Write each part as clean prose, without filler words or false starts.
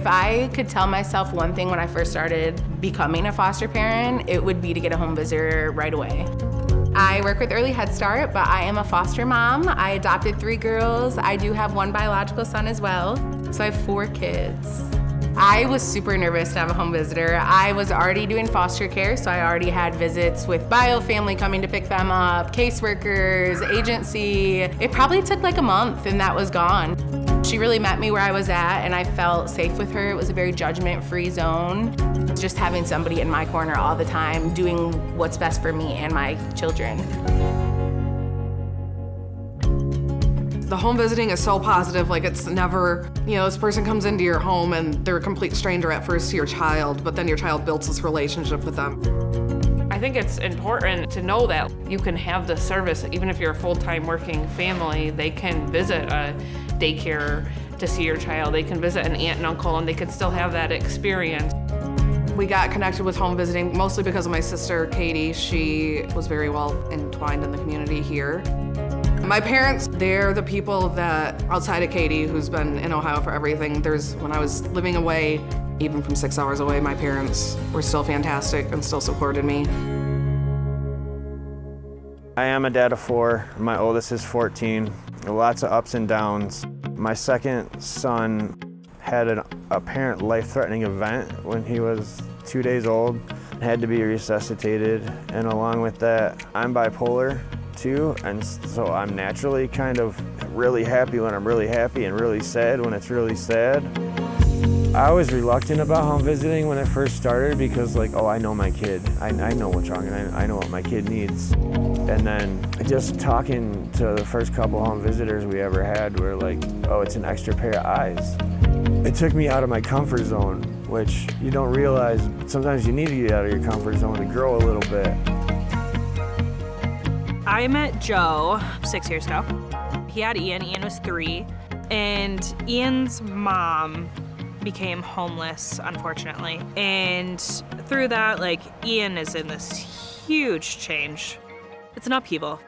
If I could tell myself one thing when I first started becoming a foster parent, it would be to get a home visitor right away. I work with Early Head Start, but I am a foster mom. I adopted 3 girls. I do have 1 biological son as well, so I have 4 kids. I was super nervous to have a home visitor. I was already doing foster care, so I already had visits with biofamily coming to pick them up, caseworkers, agency. It probably took like a month and that was gone. She really met me where I was at and I felt safe with her. It was a very judgment-free zone. Just having somebody in my corner all the time doing what's best for me and my children. The home visiting is so positive, like it's never, this person comes into your home and they're a complete stranger at first to your child, but then your child builds this relationship with them. I think it's important to know that you can have the service, even if you're a full-time working family, they can visit a daycare to see your child, they can visit an aunt and uncle, and they can still have that experience. We got connected with home visiting mostly because of my sister, Katie. She was very well entwined in the community here. My parents, they're the people that, outside of Katie, who's been in Ohio for everything, when I was living away, even from 6 hours away, my parents were still fantastic and still supported me. I am a dad of 4. My oldest is 14. Lots of ups and downs. My second son had an apparent life-threatening event when he was 2 days old, had to be resuscitated, and along with that, I'm bipolar too, and so I'm naturally kind of really happy when I'm really happy and really sad when it's really sad. I was reluctant about home visiting when it first started because I know my kid. I know what's wrong and I know what my kid needs. And then just talking to the first couple home visitors we ever had, we're like, oh, it's an extra pair of eyes. It took me out of my comfort zone, which you don't realize sometimes you need to get out of your comfort zone to grow a little bit. I met Joe 6 years ago. He had Ian. Ian was 3, and Ian's mom became homeless, unfortunately. And through that, Ian is in this huge change. It's an upheaval.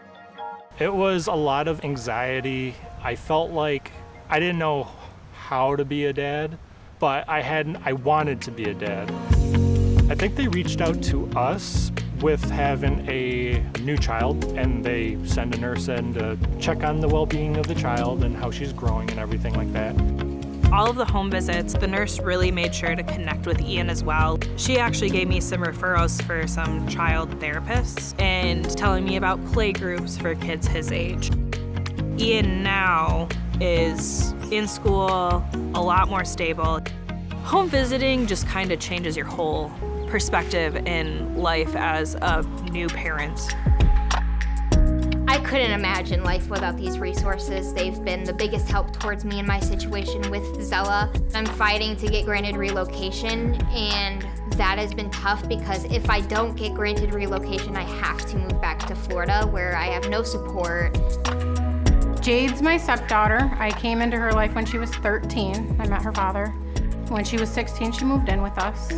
It was a lot of anxiety. I felt like I didn't know how to be a dad, but I wanted to be a dad. I think they reached out to us with having a new child, and they send a nurse in to check on the well-being of the child and how she's growing and everything like that. All of the home visits, the nurse really made sure to connect with Ian as well. She actually gave me some referrals for some child therapists and telling me about play groups for kids his age. Ian now is in school, a lot more stable. Home visiting just kind of changes your whole perspective in life as a new parent. I couldn't imagine life without these resources. They've been the biggest help towards me in my situation with Zella. I'm fighting to get granted relocation, and that has been tough because if I don't get granted relocation, I have to move back to Florida where I have no support. Jade's my stepdaughter. I came into her life when she was 13. I met her father. When she was 16, she moved in with us.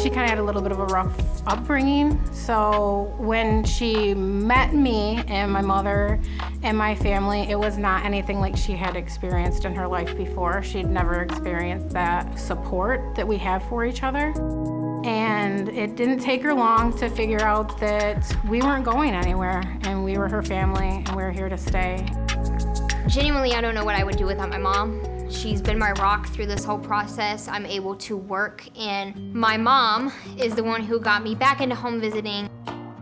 She kind of had a little bit of a rough upbringing, so when she met me and my mother and my family, it was not anything like she had experienced in her life before. She'd never experienced that support that we have for each other. And it didn't take her long to figure out that we weren't going anywhere and we were her family and we were here to stay. Genuinely, I don't know what I would do without my mom. She's been my rock through this whole process. I'm able to work, and my mom is the one who got me back into home visiting.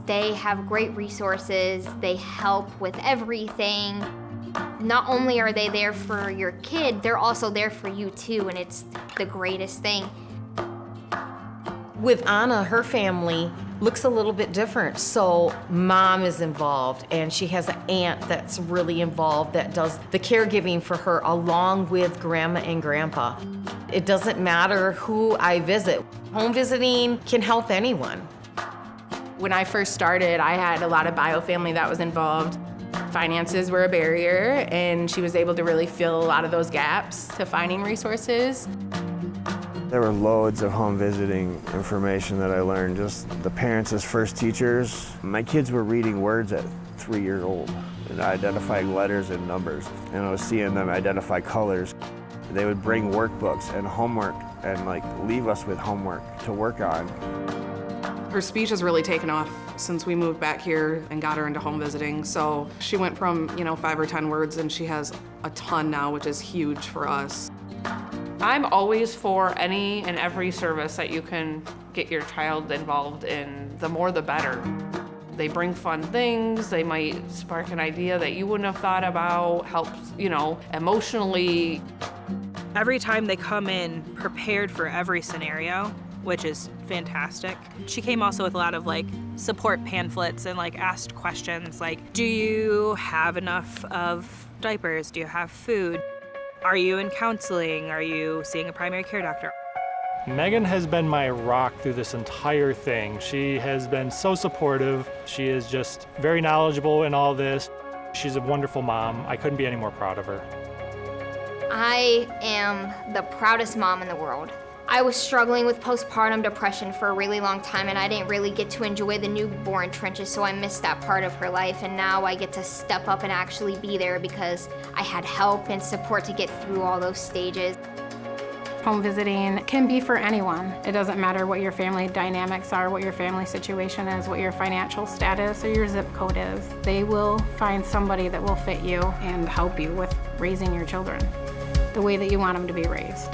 They have great resources. They help with everything. Not only are they there for your kid, they're also there for you too, and it's the greatest thing. With Anna, her family looks a little bit different. So mom is involved, and she has an aunt that's really involved that does the caregiving for her along with grandma and grandpa. It doesn't matter who I visit. Home visiting can help anyone. When I first started, I had a lot of biofamily that was involved. Finances were a barrier, and she was able to really fill a lot of those gaps to finding resources. There were loads of home visiting information that I learned, just the parents as first teachers. My kids were reading words at 3 years old and identifying letters and numbers. And I was seeing them identify colors. They would bring workbooks and homework and like leave us with homework to work on. Her speech has really taken off since we moved back here and got her into home visiting. So she went from, 5 or 10 words, and she has a ton now, which is huge for us. I'm always for any and every service that you can get your child involved in. The more the better. They bring fun things, they might spark an idea that you wouldn't have thought about, helps, emotionally. Every time they come in prepared for every scenario, which is fantastic. She came also with a lot of support pamphlets and asked questions like, do you have enough of diapers? Do you have food? Are you in counseling? Are you seeing a primary care doctor? Megan has been my rock through this entire thing. She has been so supportive. She is just very knowledgeable in all this. She's a wonderful mom. I couldn't be any more proud of her. I am the proudest mom in the world. I was struggling with postpartum depression for a really long time, and I didn't really get to enjoy the newborn trenches, so I missed that part of her life, and now I get to step up and actually be there because I had help and support to get through all those stages. Home visiting can be for anyone. It doesn't matter what your family dynamics are, what your family situation is, what your financial status or your zip code is. They will find somebody that will fit you and help you with raising your children the way that you want them to be raised.